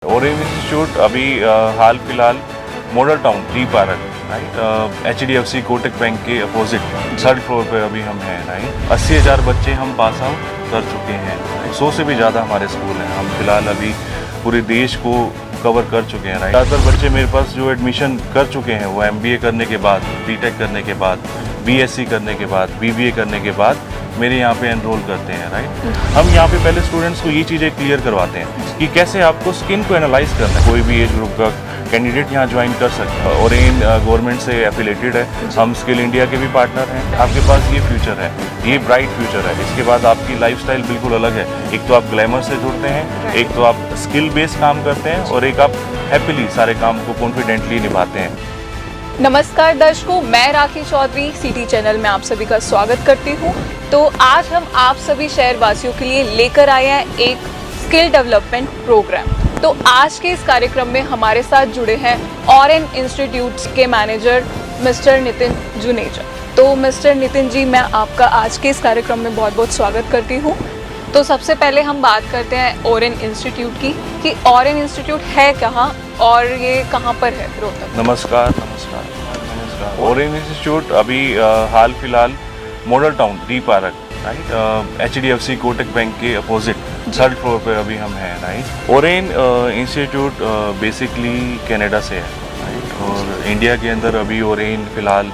Orange institute अभी हाल फिलहाल model town G park right HDFC Kotak bank के अपोजिट 3rd फ्लोर पे अभी हम हैं राइट 80,000 बच्चे हम पास आउट कर चुके हैं। 100 से भी ज़्यादा हमारे स्कूल हैं। हम फिलहाल अभी पूरे देश को कवर कर चुके हैं राइट। ज़्यादातर बच्चे मेरे पास जो एडमिशन कर चुके हैं वो MBA करने के बाद, BTech करने के बाद, BSc करने के बाद, BBA करने के बाद मेरे यहाँ पे एनरोल करते हैं राइट। हम यहाँ पे पहले स्टूडेंट्स को ये चीज़ें क्लियर करवाते हैं कि कैसे आपको स्किन को एनालाइज करना है। कोई भी एज ग्रुप का कैंडिडेट यहाँ ज्वाइन कर सकता है और इन गवर्नमेंट से एफिलेटेड है। हम स्किल इंडिया के भी पार्टनर हैं। आपके पास ये फ्यूचर है, ये ब्राइट फ्यूचर है। इसके बाद आपकी लाइफस्टाइल बिल्कुल अलग है। एक तो आप ग्लैमर से जुड़ते हैं, एक तो आप स्किल बेस्ड काम करते हैं और एक आप हैप्पीली सारे काम को कॉन्फिडेंटली निभाते हैं। नमस्कार दर्शकों, मैं राखी चौधरी सिटी चैनल में आप सभी का स्वागत करती हूं। तो आज हम आप सभी शहरवासियों के लिए लेकर आए हैं एक स्किल डेवलपमेंट प्रोग्राम। तो आज के इस कार्यक्रम में हमारे साथ जुड़े हैं ऑरेन इंस्टीट्यूट के मैनेजर मिस्टर नितिन जुनेजा। तो मिस्टर नितिन जी, मैं आपका आज के इस कार्यक्रम में बहुत बहुत स्वागत करती हूँ। तो सबसे पहले हम बात करते हैं ओरेन इंस्टीट्यूट की कि ओरेन इंस्टीट्यूट है कहाँ और ये कहाँ पर है रोहतक। नमस्कार। ओरेंज इंस्टीट्यूट अभी हाल फिलहाल model town G park right HDFC Kotak bank के अपोजिट 3rd फ्लोर पे अभी हम हैं right. Orange institute basically Canada से है राइट और इंडिया के अंदर अभी ओरेंज फिलहाल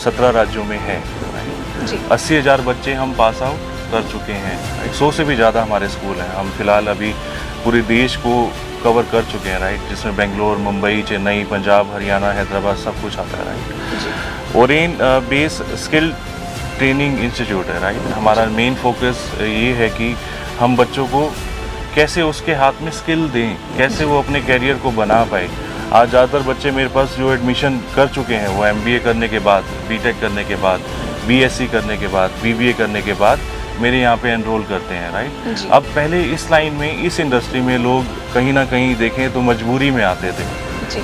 17 राज्यों में है राइट। 80,000 बच्चे हम पास आउट कर चुके हैं राइट। 100 से भी ज़्यादा हमारे स्कूल हैं। हम फिलहाल अभी पूरे देश को कवर कर चुके हैं राइट, जिसमें बेंगलोर, मुंबई, चेन्नई, पंजाब, हरियाणा, हैदराबाद सब कुछ आता है right. Oren base skill training institute है राइट। हमारा मेन फोकस ये है कि हम बच्चों को कैसे उसके हाथ में स्किल दें, कैसे वो अपने कैरियर को बना पाए। आज ज़्यादातर बच्चे मेरे पास जो एडमिशन कर चुके हैं वो MBA करने के बाद, BTech करने के बाद, BSc करने के बाद, BBA करने के बाद मेरे यहाँ पे एनरोल करते हैं राइट। अब पहले इस लाइन में, इस इंडस्ट्री में लोग कहीं ना कहीं देखें तो मजबूरी में आते थे।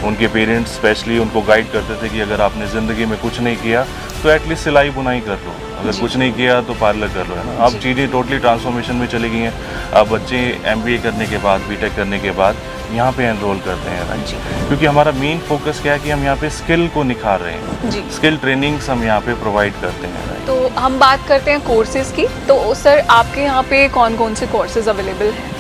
उनके पेरेंट्स स्पेशली उनको गाइड करते थे कि अगर आपने ज़िंदगी में कुछ नहीं किया तो एटलीस्ट सिलाई बुनाई कर लो, अगर कुछ नहीं किया तो पार्लर कर लो, है ना। अब चीज़ें टोटली ट्रांसफॉर्मेशन में चली गई हैं। अब बच्चे MBA करने के बाद, BTech करने के बाद यहाँ पे एनरोल करते हैं राइट, क्योंकि हमारा मेन फोकस क्या है कि हम यहाँ पे स्किल को निखार रहे हैं। स्किल ट्रेनिंग्स हम यहाँ पे प्रोवाइड करते हैं राइट। तो हम बात करते हैं कोर्सेज की। तो सर, आपके यहाँ पे कौन कौन से कोर्सेज अवेलेबल हैं?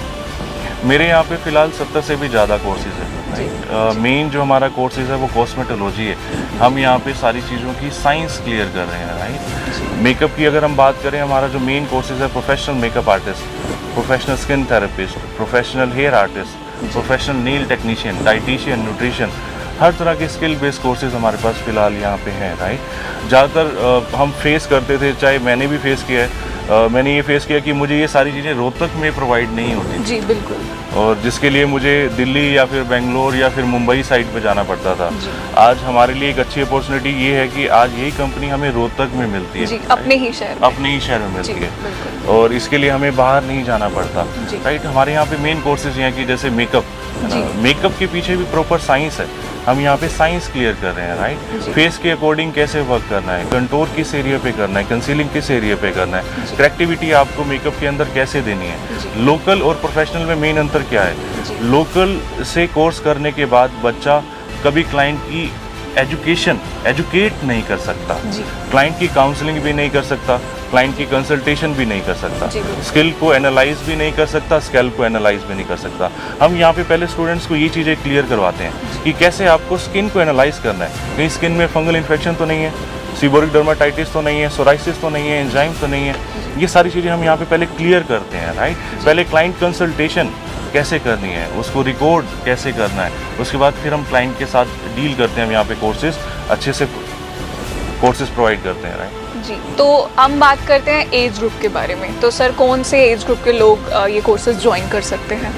मेरे यहाँ पे फ़िलहाल 70 से भी ज़्यादा कोर्सेज हैं राइट। मेन जो हमारा कोर्सेज है वो कॉस्मेटोलॉजी है। हम यहाँ पे सारी चीज़ों की साइंस क्लियर कर रहे हैं राइट। मेकअप की अगर हम बात करें, हमारा जो मेन कोर्सेज है professional makeup artist, professional skin therapist, professional hair artist, professional nail technician, dietitian, nutrition, हर तरह के स्किल बेस्ड कोर्सेज हमारे पास फ़िलहाल यहाँ पे हैं राइट। ज़्यादातर हम फेस करते थे, चाहे मैंने भी फेस किया है, मैंने ये फेस किया कि मुझे ये सारी चीज़ें रोहतक में प्रोवाइड नहीं होती जी बिल्कुल, और जिसके लिए मुझे दिल्ली या फिर बेंगलोर या फिर मुंबई साइड पे जाना पड़ता था। आज हमारे लिए एक अच्छी अपॉर्चुनिटी ये है कि आज यही कंपनी हमें रोहतक में मिलती है जी, अपने ही शहर में मिलती है और इसके लिए हमें बाहर नहीं जाना पड़ता राइट। हमारे यहाँ पे मेन कोर्सेज हैं कि जैसे मेकअप, मेकअप के पीछे भी प्रॉपर साइंस है। हम यहाँ पे साइंस क्लियर कर रहे हैं राइट। फेस के अकॉर्डिंग कैसे वर्क करना है, कंटूर किस एरिया पे करना है, कंसीलिंग किस एरिया पे करना है, करेक्टिविटी आपको मेकअप के अंदर कैसे देनी है। लोकल और प्रोफेशनल में मेन अंतर क्या है? लोकल से कोर्स करने के बाद बच्चा कभी क्लाइंट की एजुकेट नहीं कर सकता, क्लाइंट की काउंसलिंग भी नहीं कर सकता, क्लाइंट की कंसल्टेशन भी नहीं कर सकता, स्किल को एनालाइज भी नहीं कर सकता, स्किल को एनालाइज भी नहीं कर सकता। हम यहाँ पे पहले स्टूडेंट्स को ये चीज़ें क्लियर करवाते हैं कि कैसे आपको स्किन को एनालाइज करना है। कहीं स्किन में फंगल इन्फेक्शन तो नहीं है, सीबोरिक डर्माटाइटिस तो नहीं है, सोराइसिस तो नहीं है, एंजाइम तो नहीं है। ये सारी चीज़ें हम यहाँ पे पहले क्लियर करते हैं राइट। पहले क्लाइंट कंसल्टेशन कैसे करनी है, उसको रिकॉर्ड कैसे करना है, उसके बाद फिर हम क्लाइंट के साथ डील करते हैं। हम यहाँ पे कोर्सेज अच्छे से कोर्सेज प्रोवाइड करते हैं राइट जी। तो हम बात करते हैं एज ग्रुप के बारे में। तो सर, कौन से एज ग्रुप के लोग ये कोर्सेज ज्वाइन कर सकते हैं?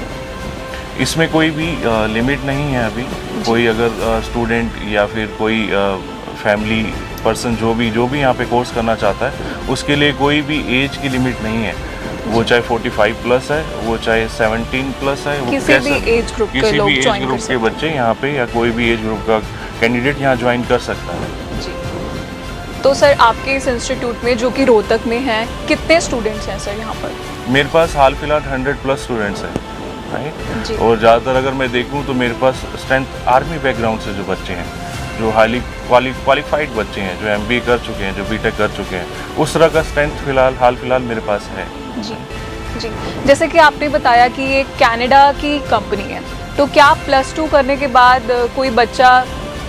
इसमें कोई भी लिमिट नहीं है अभी। कोई अगर स्टूडेंट या फिर कोई फैमिली पर्सन जो भी यहाँ पे कोर्स करना चाहता है, उसके लिए कोई भी एज की लिमिट नहीं है। वो चाहे 45 प्लस है, वो चाहे 17 प्लस है, वो किसी भी एज ग्रुप के लोग ज्वाइन कर सकते हैं। बच्चे यहाँ पे या कोई भी एज ग्रुप का कैंडिडेट यहाँ ज्वाइन कर सकता है जी। तो सर, आपके इस इंस्टीट्यूट में जो कि रोहतक में है, कितने स्टूडेंट्स हैं सर यहाँ पर? मेरे पास हाल फिलहाल 100 प्लस स्टूडेंट्स हैं राइट। जी। और ज़्यादातर अगर मैं देखूँ तो मेरे पास स्ट्रेंथ आर्मी बैकग्राउंड से जो बच्चे हैं, जो हाईली क्वालिफाइड बच्चे हैं, जो MBA कर चुके हैं, जो BTech कर चुके हैं, उस तरह का स्ट्रेंथ हाल फिलहाल मेरे पास है। जी जी, जैसे कि आपने बताया कि ये कनाडा की कंपनी है, तो क्या प्लस 2 करने के बाद कोई बच्चा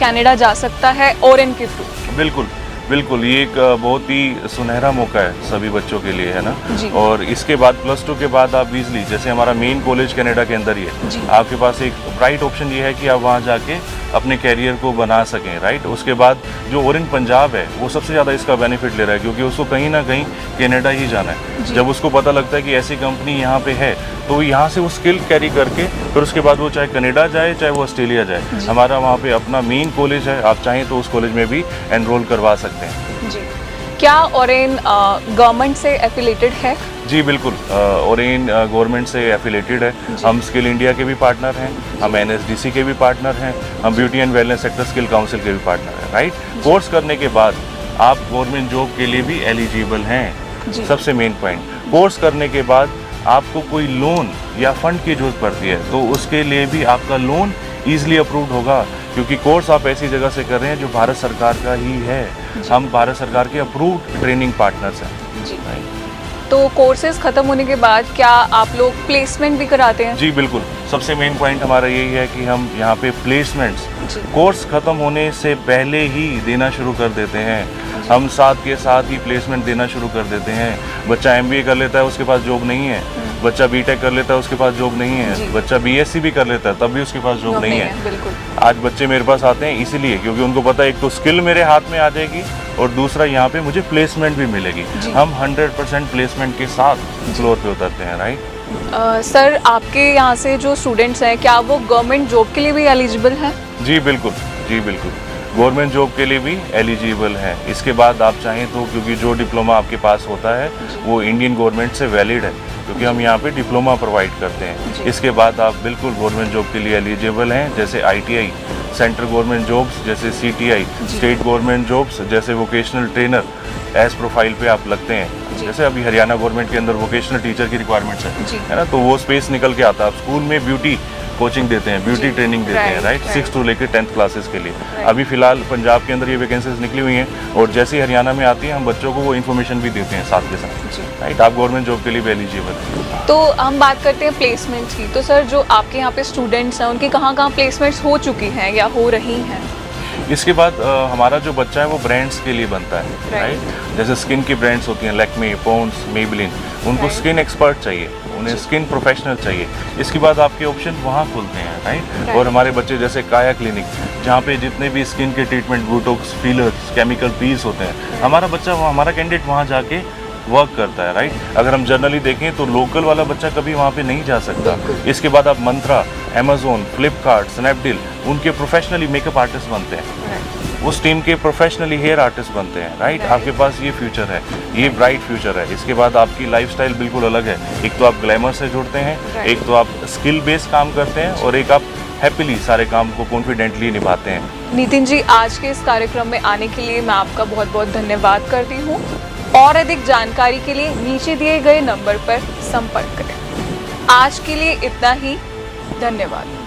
कनाडा जा सकता है ओरेन के थ्रू? बिल्कुल बिल्कुल, ये एक बहुत ही सुनहरा मौका है सभी बच्चों के लिए, है ना। जी। और इसके बाद +2 के बाद आप ईजली, जैसे हमारा मेन कॉलेज कनाडा के अंदर ही जी। है, आपके पास एक ब्राइट ऑप्शन ये है कि आप वहाँ जाके अपने कैरियर को बना सकें, राइट। उसके बाद जो ओरेन पंजाब है वो सबसे ज़्यादा इसका बेनिफिट ले रहा है, क्योंकि उसको कहीं ना कहीं कनाडा ही जाना है। जी। जब उसको पता लगता है कि ऐसी कंपनी यहाँ पे है, तो वो यहाँ से वो स्किल कैरी करके फिर उसके बाद वो चाहे कनाडा जाए चाहे वो ऑस्ट्रेलिया जाए, हमारा वहाँ पे अपना मेन कॉलेज है, आप चाहें तो उस कॉलेज में भी एनरोल करवा सकते हैं। जी, क्या ओरेन गवर्नमेंट से एफिलेटेड है? जी बिल्कुल, ओरेन गवर्नमेंट से एफिलेटेड है। हम स्किल इंडिया के भी पार्टनर हैं, हम NSDC के भी पार्टनर हैं, हम beauty and wellness sector skill council के भी पार्टनर हैं, राइट। कोर्स करने के बाद आप गवर्नमेंट जॉब के लिए भी एलिजिबल हैं। जी। सबसे मेन पॉइंट, कोर्स करने के बाद आपको कोई लोन या फंड की जरूरत पड़ती है तो उसके लिए भी आपका लोन ईजिली अप्रूव्ड होगा, क्योंकि कोर्स आप ऐसी जगह से कर रहे हैं जो भारत सरकार का ही है। हम भारत सरकार के अप्रूव्ड ट्रेनिंग पार्टनर्स हैं। जी। तो कोर्सेज खत्म होने के बाद क्या आप लोग प्लेसमेंट भी कराते हैं? जी बिल्कुल, सबसे मेन पॉइंट हमारा यही है कि हम यहाँ पे प्लेसमेंट्स जी। कोर्स खत्म होने से पहले ही देना शुरू कर देते हैं। हम साथ के साथ ही प्लेसमेंट देना शुरू कर देते हैं। बच्चा MBA कर लेता है, उसके पास जॉब नहीं है। बच्चा BTech कर लेता है, उसके पास जॉब नहीं जी। है। बच्चा BSc भी कर लेता है, तब भी उसके पास जॉब नहीं है। बिल्कुल। आज बच्चे मेरे पास आते हैं इसीलिए, क्योंकि उनको पता है एक तो स्किल मेरे हाथ में आ जाएगी और दूसरा यहाँ पे मुझे प्लेसमेंट भी मिलेगी। जी। हम 100% प्लेसमेंट के साथ फ्लोर पे उतरते हैं, राइट। सर, आपके यहाँ से जो स्टूडेंट्स हैं क्या वो गवर्नमेंट जॉब के लिए भी एलिजिबल हैं? जी बिल्कुल, जी बिल्कुल, गवर्नमेंट जॉब के लिए भी एलिजिबल है। इसके बाद आप चाहें तो, क्योंकि जो डिप्लोमा आपके पास होता है वो इंडियन गवर्नमेंट से वैलिड है, क्योंकि हम यहाँ पे डिप्लोमा प्रोवाइड करते हैं। इसके बाद आप बिल्कुल गवर्नमेंट जॉब के लिए एलिजिबल हैं, जैसे ITI, सेंट्रल गवर्नमेंट जॉब्स जैसे CTI, स्टेट गवर्नमेंट जॉब्स जैसे वोकेशनल ट्रेनर एज प्रोफाइल पे आप लगते हैं। जैसे अभी हरियाणा गवर्नमेंट के अंदर वोकेशनल टीचर की रिक्वायरमेंट्स है ना, तो वो स्पेस निकल के आता है। आप स्कूल में ब्यूटी कोचिंग देते हैं, ब्यूटी ट्रेनिंग देते हैं, राइट, 6 to लेकर 10th क्लासेस के लिए। अभी फिलहाल पंजाब के अंदर ये वैकेंसीज निकली हुई हैं, और जैसे ही हरियाणा में आती हैं हम बच्चों को वो इन्फॉर्मेशन भी देते हैं साथ के साथ, राइट। आप गवर्नमेंट जॉब के लिए भी एलिजिबल हैं। तो हम बात करते हैं प्लेसमेंट्स की। तो सर, जो आपके यहाँ पे स्टूडेंट्स हैं उनकी कहाँ कहाँ प्लेसमेंट्स हो चुकी हैं या हो रही हैं? इसके बाद हमारा जो बच्चा है वो ब्रांड्स के लिए बनता है, राइट। जैसे स्किन की ब्रांड्स होती हैं, लैक्मे, पॉन्ड्स, मेबलिन, उनको स्किन एक्सपर्ट चाहिए, उन्हें स्किन प्रोफेशनल चाहिए। इसके बाद आपके ऑप्शन वहाँ खुलते हैं, राइट। और हमारे बच्चे जैसे काया क्लिनिक, जहाँ पे जितने भी स्किन के treatment, Botox, fillers, chemical peels होते हैं, हमारा बच्चा, हमारा कैंडिडेट वहाँ जाके वर्क करता है, राइट। अगर हम जनरली देखें तो लोकल वाला बच्चा कभी वहाँ पे नहीं जा सकता। इसके बाद आप मंत्रा, Amazon, फ्लिपकार्ट, स्नैपडील, उनके प्रोफेशनली मेकअप आर्टिस्ट बनते हैं, उस टीम के प्रोफेशनली हेयर आर्टिस्ट बनते हैं, राइट। आपके पास ये फ्यूचर है, ये ब्राइट फ्यूचर है। इसके बाद आपकी लाइफस्टाइल बिल्कुल अलग है। एक तो आप ग्लैमर से जुड़ते हैं, एक तो आप स्किल बेस्ड काम करते हैं, और एक आप हैप्पीली सारे काम को कॉन्फिडेंटली निभाते हैं। नितिन जी, आज के इस कार्यक्रम में आने के लिए मैं आपका बहुत बहुत धन्यवाद करती हूँ। और अधिक जानकारी के लिए नीचे दिए गए नंबर पर संपर्क करें। आज के लिए इतना ही, धन्यवाद।